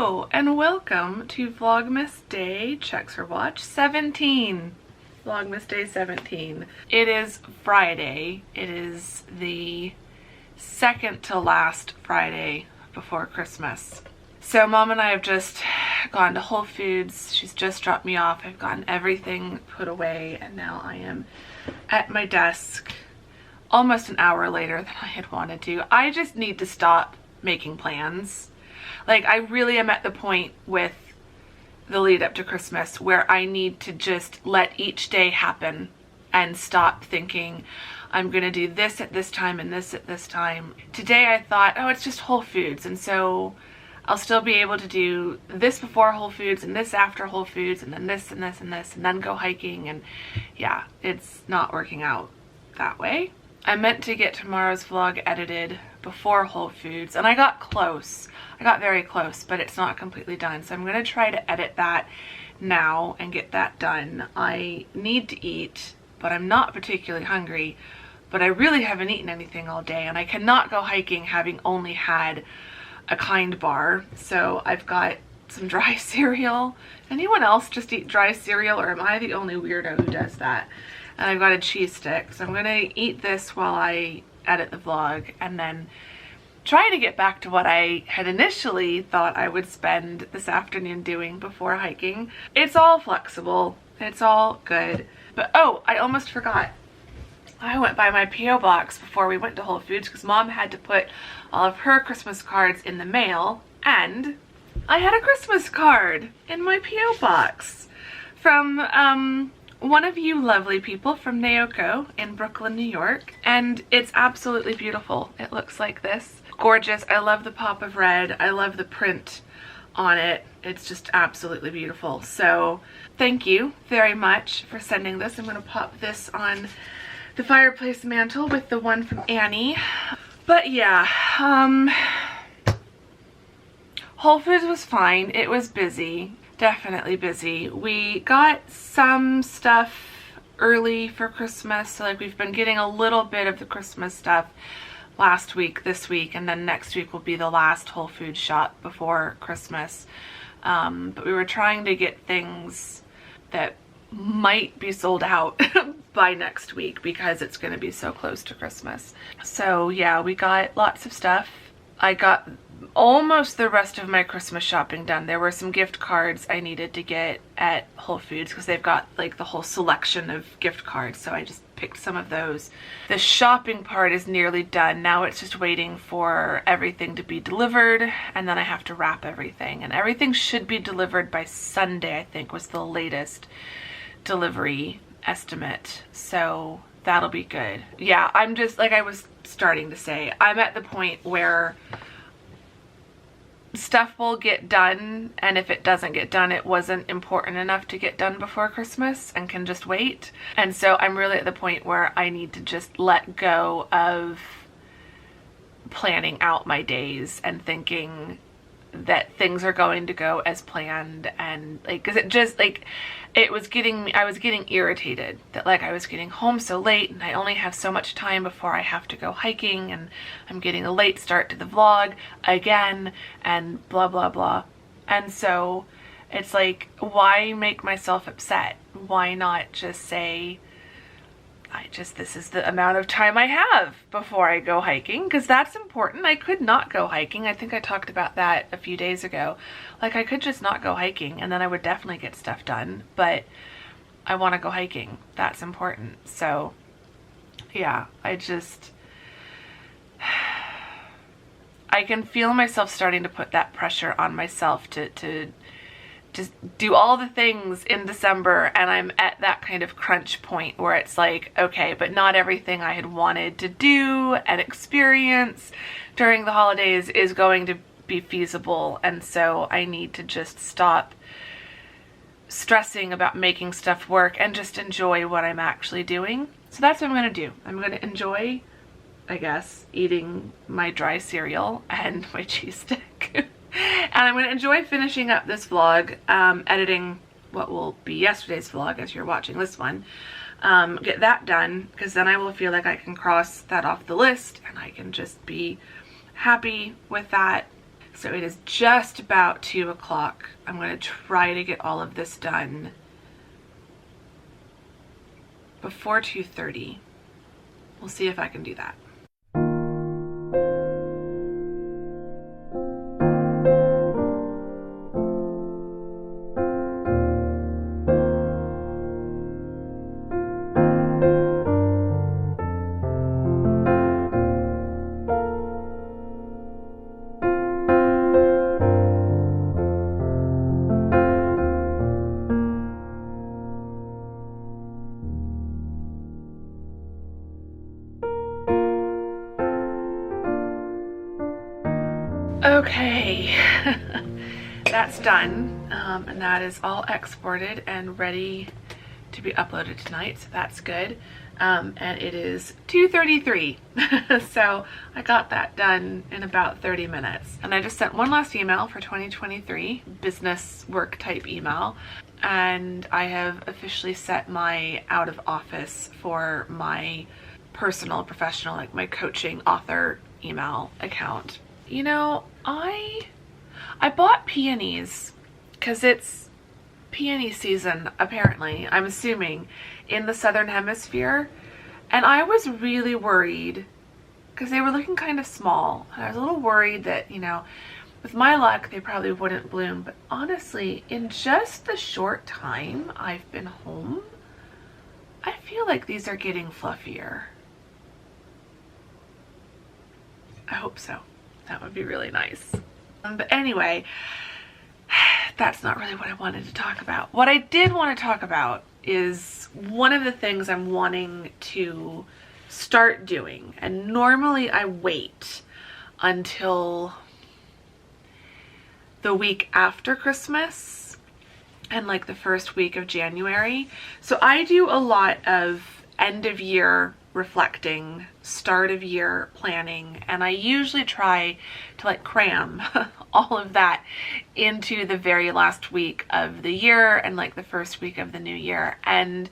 Hello and welcome to Vlogmas Day, checks or watch, 17. Vlogmas Day 17. It is Friday. It is the second to last Friday before Christmas. So Mom and I have just gone to Whole Foods. She's just dropped me off. I've gotten everything put away and now I am at my desk almost an hour later than I had wanted to. I just need to stop making plans. Like, I really am at the point with the lead up to Christmas where I need to just let each day happen and stop thinking I'm gonna do this at this time and this at this time. Today I thought, oh, it's just Whole Foods, and so I'll still be able to do this before Whole Foods and this after Whole Foods and then this and this and this and then go hiking, and yeah, it's not working out that way. I meant to get tomorrow's vlog edited before Whole Foods and I got close. I got very close, but it's not completely done. So I'm going to try to edit that now and get that done. I need to eat, but I'm not particularly hungry, but I really haven't eaten anything all day and I cannot go hiking having only had a Kind bar. So I've got some dry cereal. Anyone else just eat dry cereal, or am I the only weirdo who does that? And I've got a cheese stick. So I'm going to eat this while I edit the vlog and then try to get back to what I had initially thought I would spend this afternoon doing before hiking. It's all flexible. It's all good. But oh, I almost forgot. I went by my P.O. box before we went to Whole Foods because Mom had to put all of her Christmas cards in the mail, and I had a Christmas card in my P.O. box from one of you lovely people from Naoko in Brooklyn, New York, and it's absolutely beautiful. It looks like this. Gorgeous. I love the pop of red. I love the print on it. It's just absolutely beautiful. So thank you very much for sending this. I'm going to pop this on the fireplace mantle with the one from Annie. But yeah, Whole Foods was fine. It was busy. Definitely busy. We got some stuff early for Christmas. So like we've been getting a little bit of the Christmas stuff last week, this week, and then next week will be the last Whole Foods shop before Christmas. But we were trying to get things that might be sold out by next week because it's going to be so close to Christmas. So yeah, we got lots of stuff. I got almost the rest of my Christmas shopping done. There were some gift cards I needed to get at Whole Foods because they've got like the whole selection of gift cards, so I just picked some of those. The shopping part is nearly done. Now it's just waiting for everything to be delivered, and then I have to wrap everything, and everything should be delivered by Sunday, I think was the latest delivery estimate, so that'll be good. Yeah, I'm just, like I was starting to say, I'm at the point where stuff will get done, and if it doesn't get done, it wasn't important enough to get done before Christmas and can just wait. And so I'm really at the point where I need to just let go of planning out my days and thinking that things are going to go as planned, and like, because it just like it was getting me, I was getting irritated that like I was getting home so late and I only have so much time before I have to go hiking, and I'm getting a late start to the vlog again and blah blah blah. And so it's like, why make myself upset? Why not just say, this is the amount of time I have before I go hiking, because that's important. I could not go hiking. I think I talked about that a few days ago. Like, I could just not go hiking and then I would definitely get stuff done, but I want to go hiking. That's important. So yeah, I can feel myself starting to put that pressure on myself to just do all the things in December, and I'm at that kind of crunch point where it's like, okay, but not everything I had wanted to do and experience during the holidays is going to be feasible, and so I need to just stop stressing about making stuff work and just enjoy what I'm actually doing. So that's what I'm going to do. I'm going to enjoy, I guess, eating my dry cereal and my cheese stick. And I'm going to enjoy finishing up this vlog, editing what will be yesterday's vlog as you're watching this one. Get that done, because then I will feel like I can cross that off the list and I can just be happy with that. So it is just about 2 o'clock. I'm going to try to get all of this done before 2:30. We'll see if I can do that. Okay, that's done, and that is all exported and ready to be uploaded tonight, so that's good. And it is 2:33, so I got that done in about 30 minutes. And I just sent one last email for 2023, business work type email, and I have officially set my out of office for my personal, professional, like my coaching author email account. You know, I bought peonies because it's peony season, apparently, I'm assuming, in the Southern Hemisphere. And I was really worried because they were looking kind of small. And I was a little worried that, you know, with my luck, they probably wouldn't bloom. But honestly, in just the short time I've been home, I feel like these are getting fluffier. I hope so. That would be really nice. But anyway, that's not really what I wanted to talk about. What I did want to talk about is one of the things I'm wanting to start doing. And normally I wait until the week after Christmas and like the first week of January. So I do a lot of end of year reflecting, start of year planning, and I usually try to like cram all of that into the very last week of the year and like the first week of the new year. And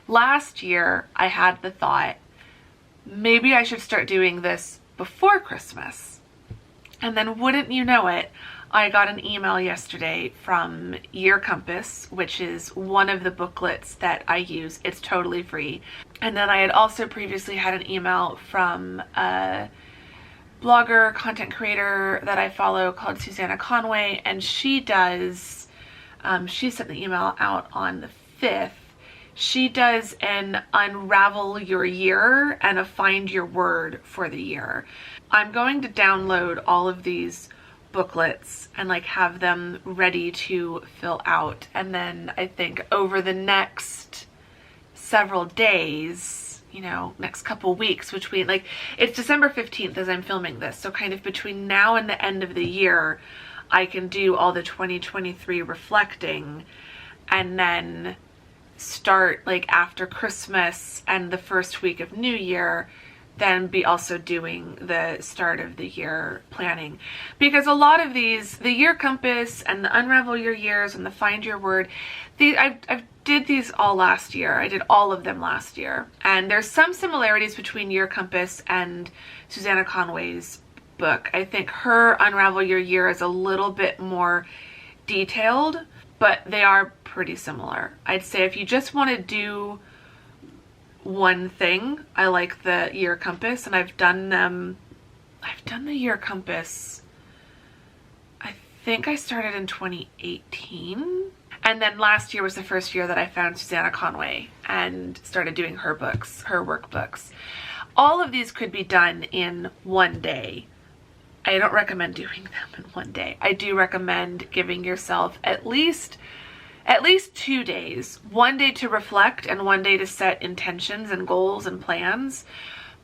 last year I had the thought, maybe I should start doing this before Christmas. And then wouldn't you know it, I got an email yesterday from Year Compass, which is one of the booklets that I use. It's totally free. And then I had also previously had an email from a blogger, content creator that I follow called Susanna Conway, and she does, she sent the email out on the 5th. She does an unravel your year and a find your word for the year. I'm going to download all of these booklets and like have them ready to fill out, and then I think over the next several days, you know, next couple weeks, between like, it's December 15th as I'm filming this, so kind of between now and the end of the year I can do all the 2023 reflecting, and then start like after Christmas and the first week of New Year, then be also doing the start of the year planning. Because a lot of these, the Year Compass and the Unravel Your Years and the Find Your Word, I did these all last year. I did all of them last year. And there's some similarities between Year Compass and Susanna Conway's book. I think her Unravel Your Year is a little bit more detailed, but they are pretty similar. I'd say if you just want to do one thing, I like the Year Compass, and I've done the Year Compass, I think I started in 2018, and then last year was the first year that I found Susanna Conway and started doing her books, her workbooks. All of these could be done in one day. I don't recommend doing them in one day. I do recommend giving yourself at least 2 days, one day to reflect and one day to set intentions and goals and plans.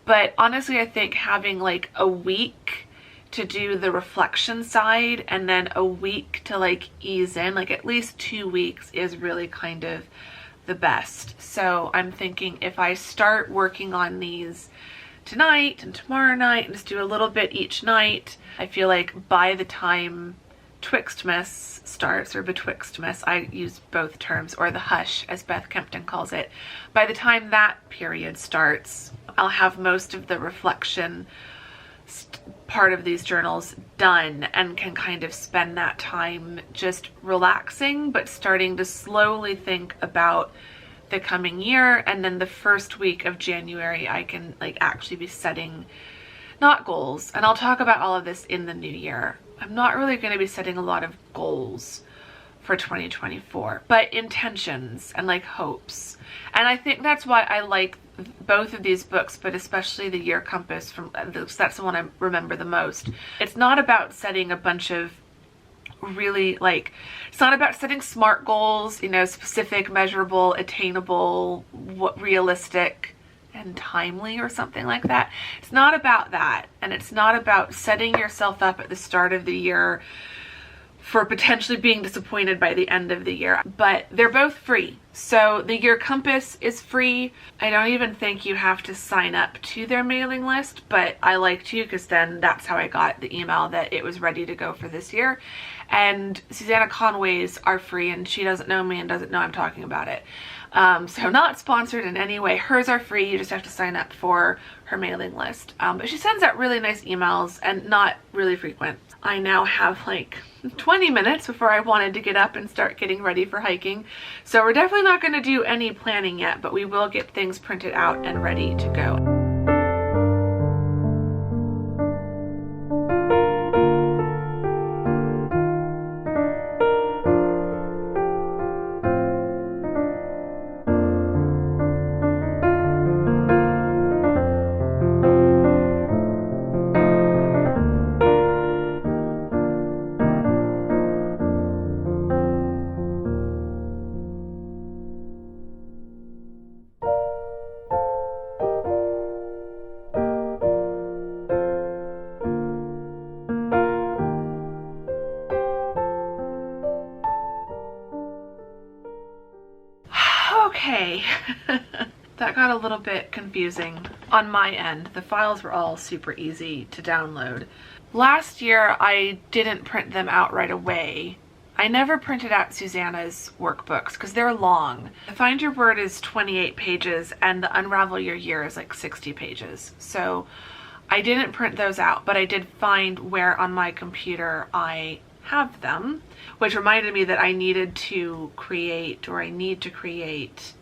But honestly, I think having like a week to do the reflection side and then a week to like ease in, like at least 2 weeks is really kind of the best. So I'm thinking if I start working on these tonight and tomorrow night and just do a little bit each night, I feel like by the time Twixtmas starts, or Betwixtmas, I use both terms, or the hush as Beth Kempton calls it, by the time that period starts, I'll have most of the reflection part of these journals done and can kind of spend that time just relaxing, but starting to slowly think about the coming year. And then the first week of January, I can like actually be setting not goals. And I'll talk about all of this in the new year. I'm not really going to be setting a lot of goals for 2024, but intentions and like hopes. And I think that's why I like both of these books, but especially the Year Compass, that's the one I remember the most. It's not about setting a bunch of really like, it's not about setting SMART goals, you know, specific, measurable, attainable, realistic and timely or something like that. It's not about that. And it's not about setting yourself up at the start of the year for potentially being disappointed by the end of the year, but they're both free. So the Year Compass is free. I don't even think you have to sign up to their mailing list, but I like to, because then that's how I got the email that it was ready to go for this year. And Susanna Conway's are free, and she doesn't know me and doesn't know I'm talking about it. So not sponsored in any way. Hers are free. You just have to sign up for her mailing list. But she sends out really nice emails and not really frequent. I now have like 20 minutes before I wanted to get up and start getting ready for hiking. So we're definitely not going to do any planning yet, but we will get things printed out and ready to go. Okay, that got a little bit confusing on my end. The files were all super easy to download. Last year, I didn't print them out right away. I never printed out Susanna's workbooks because they're long. Find Your Word is 28 pages and the Unravel Your Year is like 60 pages. So I didn't print those out, but I did find where on my computer I have them, which reminded me that I needed to create, or I need to create,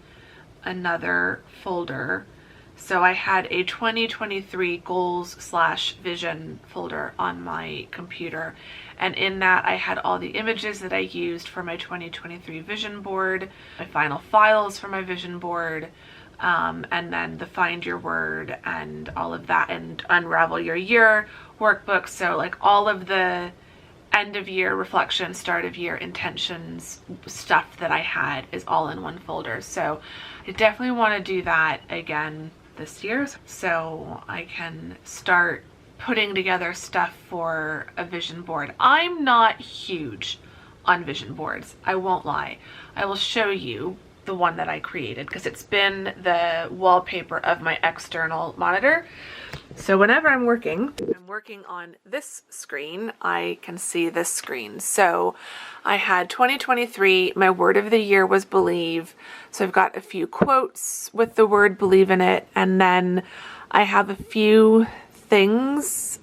another folder. So I had a 2023 goals/vision folder on my computer, and in that I had all the images that I used for my 2023 vision board, my final files for my vision board, and then the Find Your Word and all of that, and Unravel Your Year workbook. So like all of the end of year reflection, start of year intentions stuff that I had is all in one folder. So I definitely want to do that again this year so I can start putting together stuff for a vision board. I'm not huge on vision boards, I won't lie. I will show you the one that I created because it's been the wallpaper of my external monitor. So whenever I'm working on this screen, I can see this screen. So I had 2023, my word of the year was believe. So I've got a few quotes with the word believe in it. And then I have a few things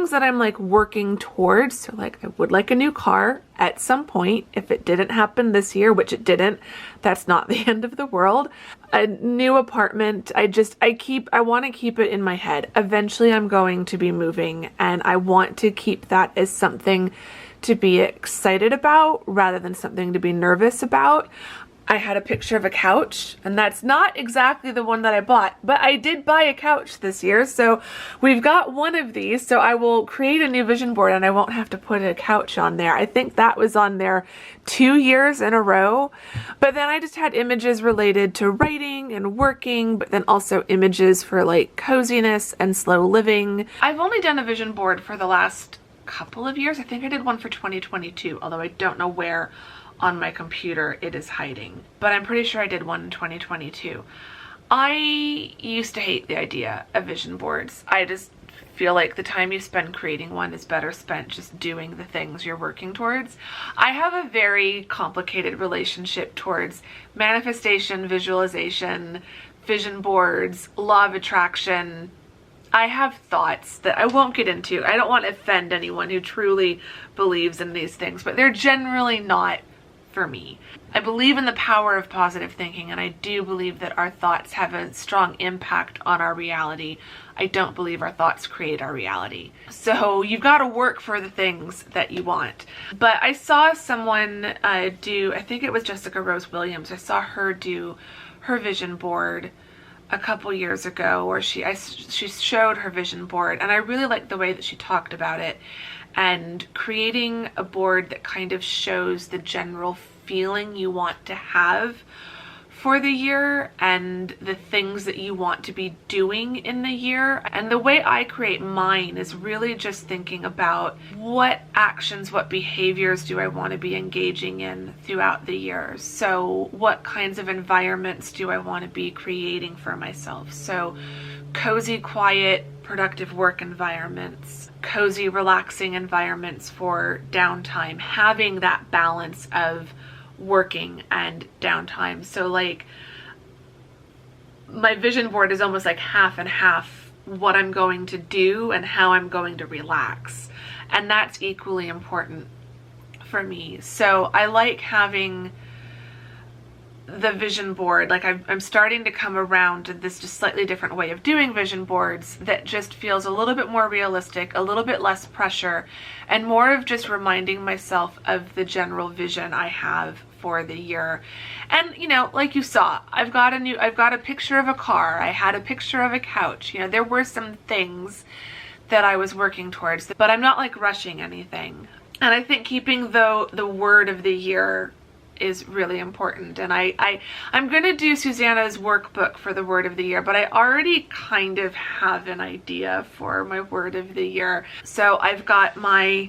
that I'm like working towards. So like I would like a new car at some point. If it didn't happen this year, which it didn't, that's not the end of the world. A new apartment. I want to keep it in my head. Eventually I'm going to be moving, and I want to keep that as something to be excited about rather than something to be nervous about. I had a picture of a couch, and that's not exactly the one that I bought, but I did buy a couch this year. So we've got one of these. So I will create a new vision board and I won't have to put a couch on there. I think that was on there 2 years in a row. But then I just had images related to writing and working, but then also images for like coziness and slow living. I've only done a vision board for the last couple of years. I think I did one for 2022, although I don't know where on my computer it is hiding, but I'm pretty sure I did one in 2022. I used to hate the idea of vision boards. I just feel like the time you spend creating one is better spent just doing the things you're working towards. I have a very complicated relationship towards manifestation, visualization, vision boards, law of attraction, I have thoughts that I won't get into. I don't want to offend anyone who truly believes in these things, but they're generally not for me. I believe in the power of positive thinking, and I do believe that our thoughts have a strong impact on our reality. I don't believe our thoughts create our reality. So you've got to work for the things that you want. But I saw someone do, I think it was Jessica Rose Williams, I saw her do her vision board a couple years ago, where she showed her vision board, and I really liked the way that she talked about it, and creating a board that kind of shows the general feeling you want to have for the year and the things that you want to be doing in the year. And the way I create mine is really just thinking about what actions, what behaviors do I want to be engaging in throughout the year. So what kinds of environments do I want to be creating for myself? So cozy, quiet, productive work environments, cozy, relaxing environments for downtime, having that balance of working and downtime. So like my vision board is almost like half and half, what I'm going to do and how I'm going to relax. And that's equally important for me. So I like having the vision board, like I'm starting to come around to this just slightly different way of doing vision boards that just feels a little bit more realistic, a little bit less pressure, and more of just reminding myself of the general vision I have for the year. And you know, like you saw, I've got a picture of a car, I had a picture of a couch, you know, there were some things that I was working towards, but I'm not like rushing anything. And I think keeping the word of the year is really important. And I'm gonna do Susanna's workbook for the word of the year, but I already kind of have an idea for my word of the year. So I've got my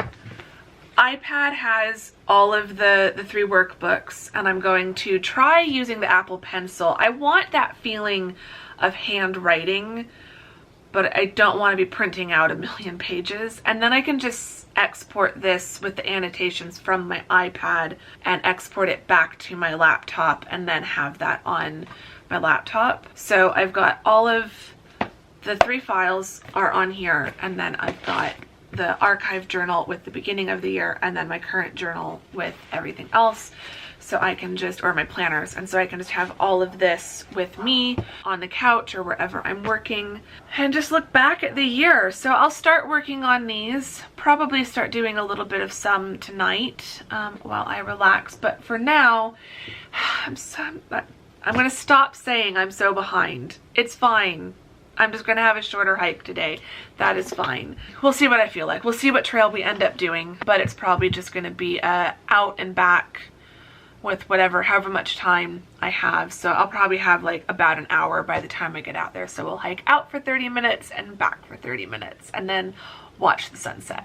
iPad has all of the 3 workbooks, and I'm going to try using the Apple Pencil. I want that feeling of handwriting, but I don't want to be printing out a million pages. And then I can just export this with the annotations from my iPad and export it back to my laptop and then have that on my laptop. So I've got all of the 3 files are on here, and then I've got the archive journal with the beginning of the year, and then my current journal with everything else. So I can just, or my planners, and so I can just have all of this with me on the couch or wherever I'm working and just look back at the year. So I'll start working on these, probably start doing a little bit of some tonight while I relax. But for now, I'm gonna stop saying I'm so behind. It's fine. I'm just gonna have a shorter hike today. That is fine. We'll see what I feel like. We'll see what trail we end up doing, but it's probably just gonna be out and back with however much time I have. So I'll probably have like about an hour by the time I get out there. So we'll hike out for 30 minutes and back for 30 minutes and then watch the sunset.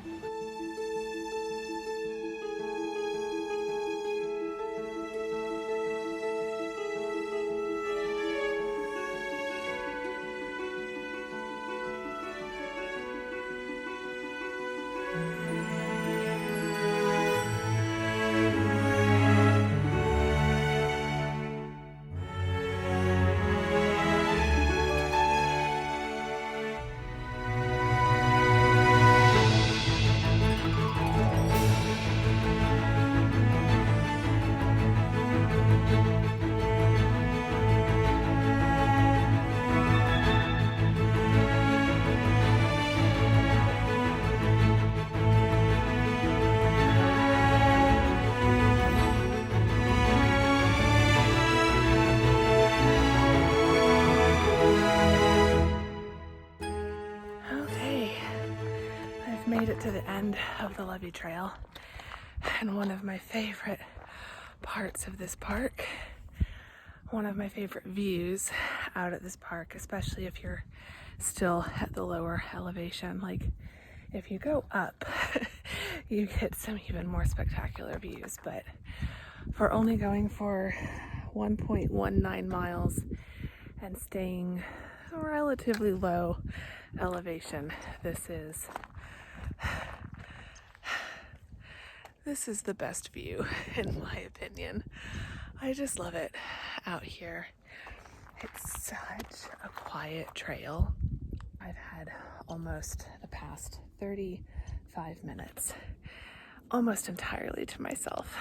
Made it to the end of the Levee Trail, and one of my favorite parts of this park, one of my favorite views out at this park, especially if you're still at the lower elevation. Like if you go up, you get some even more spectacular views, but for only going for 1.19 miles and staying relatively low elevation, this is the best view, in my opinion. I just love it out here. It's such a quiet trail. I've had almost the past 35 minutes almost entirely to myself,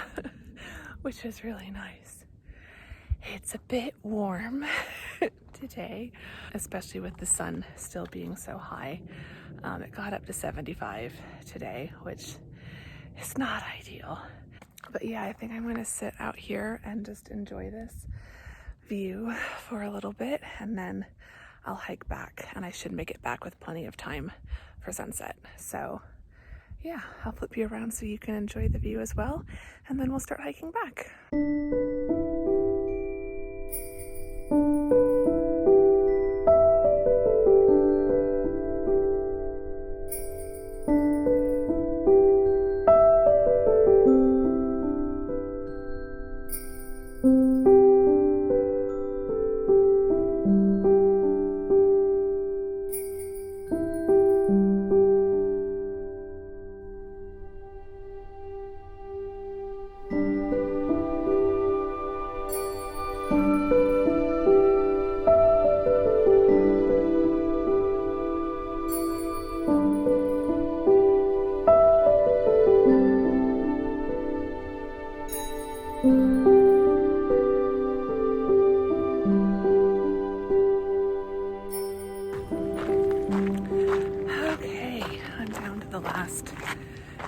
which is really nice. It's a bit warm today, especially with the sun still being so high. It got up to 75 today, which is not ideal. But yeah, I think I'm gonna sit out here and just enjoy this view for a little bit, and then I'll hike back, and I should make it back with plenty of time for sunset. So yeah, I'll flip you around so you can enjoy the view as well, and then we'll start hiking back. The last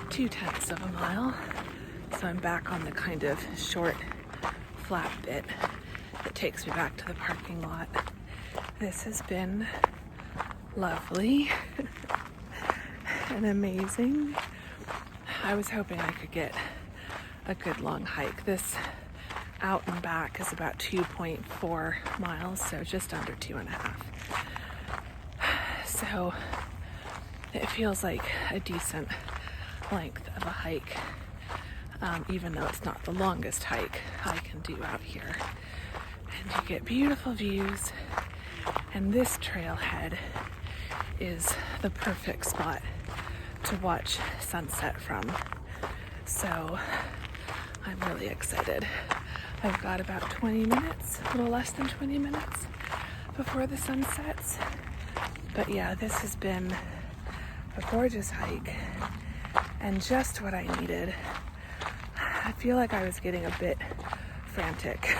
2/10 of a mile, so I'm back on the kind of short flat bit that takes me back to the parking lot. This has been lovely and amazing. I was hoping I could get a good long hike. This out and back is about 2.4 miles, so just under 2.5. So it feels like a decent length of a hike, even though it's not the longest hike I can do out here. And you get beautiful views, and this trailhead is the perfect spot to watch sunset from. So I'm really excited. I've got about 20 minutes, a little less than 20 minutes before the sun sets. But yeah, this has been a gorgeous hike and just what I needed. I feel like I was getting a bit frantic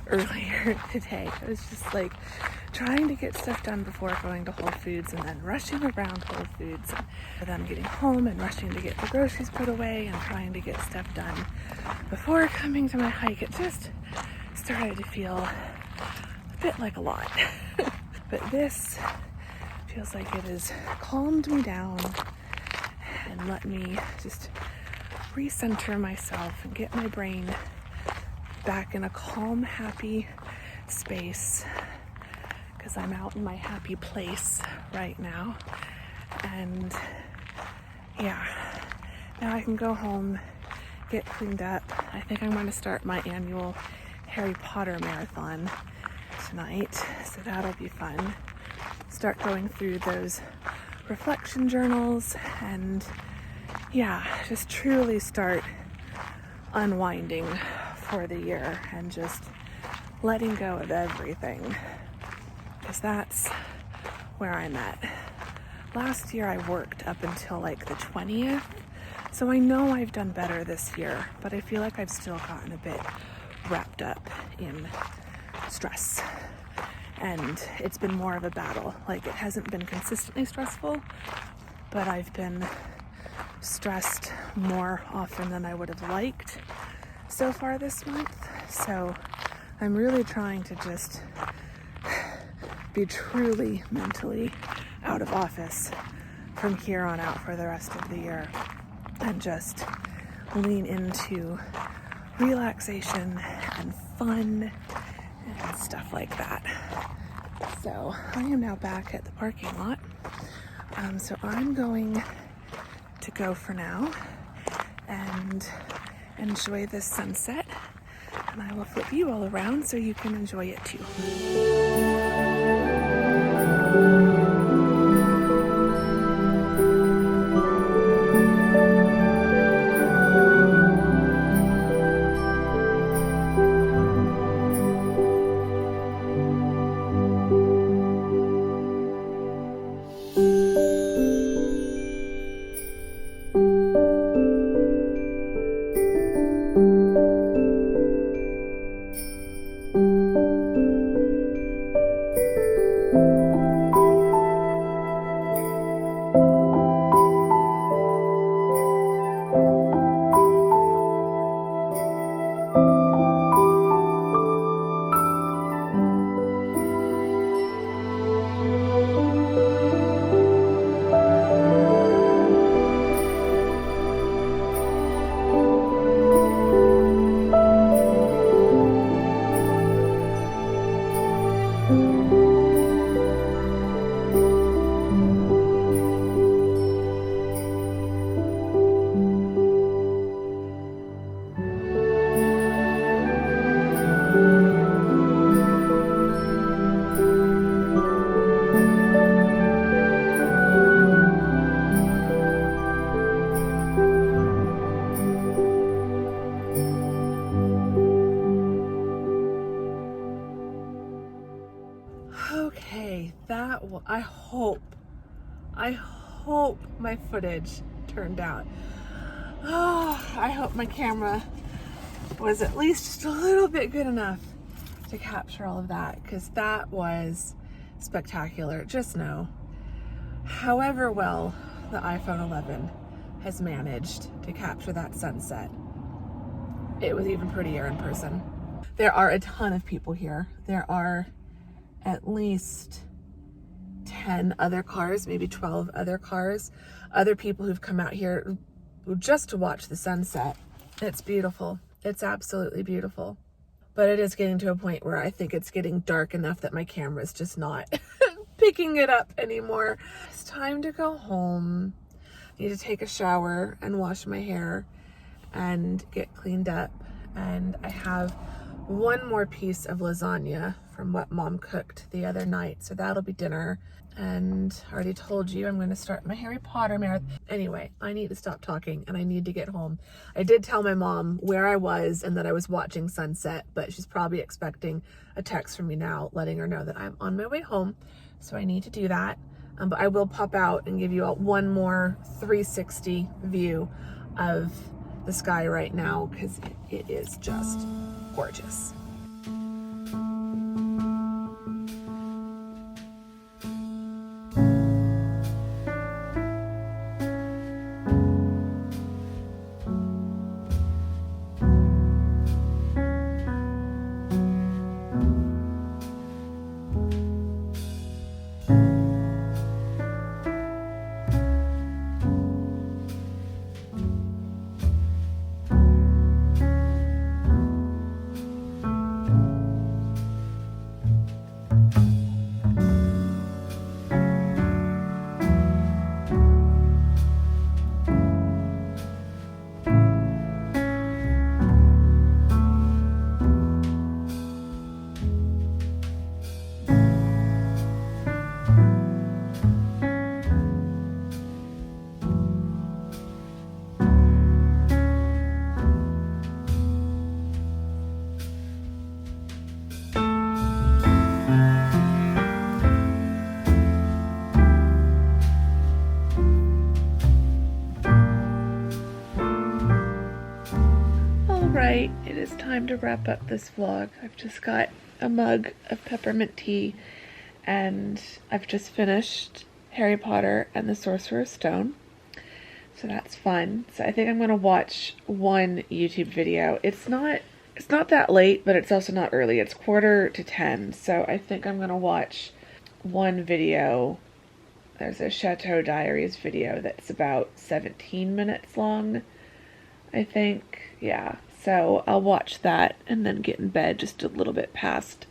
earlier today. I was just like trying to get stuff done before going to Whole Foods, and then rushing around Whole Foods, and then getting home and rushing to get the groceries put away and trying to get stuff done before coming to my hike. It just started to feel a bit like a lot. But this feels like it has calmed me down and let me just recenter myself and get my brain back in a calm, happy space, because I'm out in my happy place right now. And yeah, now I can go home, get cleaned up. I think I'm going to start my annual Harry Potter marathon tonight, so that'll be fun. Start going through those reflection journals and yeah, just truly start unwinding for the year and just letting go of everything, because that's where I'm at. Last year I worked up until like the 20th, so I know I've done better this year, but I feel like I've still gotten a bit wrapped up in stress. And it's been more of a battle. Like, it hasn't been consistently stressful, but I've been stressed more often than I would have liked so far this month. So I'm really trying to just be truly mentally out of office from here on out for the rest of the year, and just lean into relaxation and fun and stuff like that. So I am now back at the parking lot. So I'm going to go for now and enjoy this sunset, and I will flip you all around so you can enjoy it too. I hope my footage turned out. Oh, I hope my camera was at least just a little bit good enough to capture all of that, because that was spectacular. Just know, however well the iPhone 11 has managed to capture that sunset, it was even prettier in person. There are a ton of people here. There are at least 10 other cars, maybe 12 other cars, other people who've come out here just to watch the sunset. It's beautiful. It's absolutely beautiful. But it is getting to a point where I think it's getting dark enough that my camera's just not picking it up anymore. It's time to go home. I need to take a shower and wash my hair and get cleaned up. And I have one more piece of lasagna from what Mom cooked the other night, so that'll be dinner. And I already told you I'm going to start my Harry Potter marathon. Anyway, I need to stop talking and I need to get home. I did tell my mom where I was and that I was watching sunset, but she's probably expecting a text from me now letting her know that I'm on my way home, so I need to do that. But I will pop out and give you one more 360 view of the sky right now, because it is just gorgeous. Alright, it is time to wrap up this vlog. I've just got a mug of peppermint tea and I've just finished Harry Potter and the Sorcerer's Stone. So that's fun. So I think I'm going to watch one YouTube video. It's not that late, but it's also not early. It's 9:45, so I think I'm going to watch one video. There's a Chateau Diaries video that's about 17 minutes long, I think. Yeah, so I'll watch that and then get in bed just a little bit past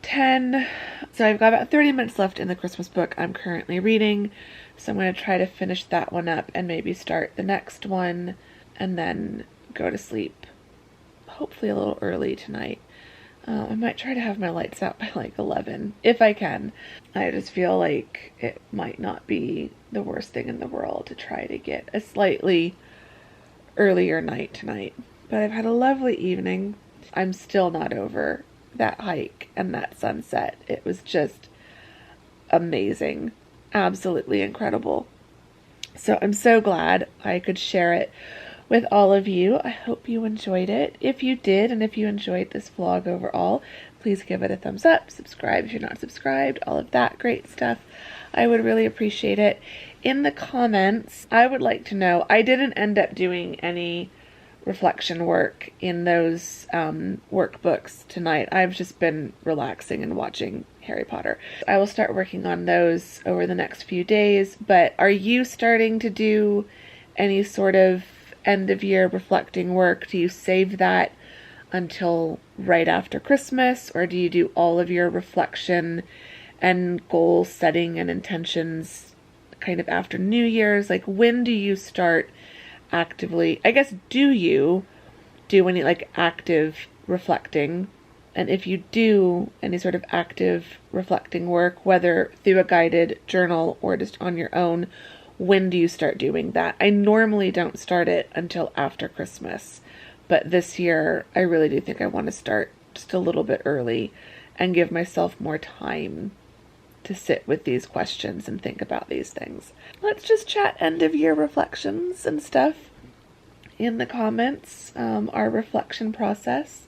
10. So I've got about 30 minutes left in the Christmas book I'm currently reading. So I'm going to try to finish that one up and maybe start the next one and then go to sleep. Hopefully a little early tonight. I might try to have my lights out by like 11 if I can. I just feel like it might not be the worst thing in the world to try to get a slightly earlier night tonight. But I've had a lovely evening. I'm still not over that hike and that sunset. It was just amazing. Absolutely incredible. So I'm so glad I could share it with all of you. I hope you enjoyed it. If you did, and if you enjoyed this vlog overall, please give it a thumbs up, subscribe if you're not subscribed, all of that great stuff. I would really appreciate it. In the comments, I would like to know, I didn't end up doing any reflection work in those workbooks tonight. I've just been relaxing and watching Harry Potter. I will start working on those over the next few days, but are you starting to do any sort of end of year reflecting work? Do you save that until right after Christmas, or do you do all of your reflection and goal setting and intentions kind of after New Year's? Like, when do you start actively, I guess, do you do any like active reflecting? And if you do any sort of active reflecting work, whether through a guided journal or just on your own, when do you start doing that? I normally don't start it until after Christmas, but this year I really do think I want to start just a little bit early and give myself more time to sit with these questions and think about these things. Let's just chat end of year reflections and stuff in the comments, our reflection process.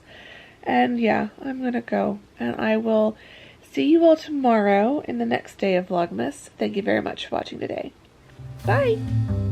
And yeah, I'm gonna go, and I will see you all tomorrow in the next day of Vlogmas. Thank you very much for watching today. Bye!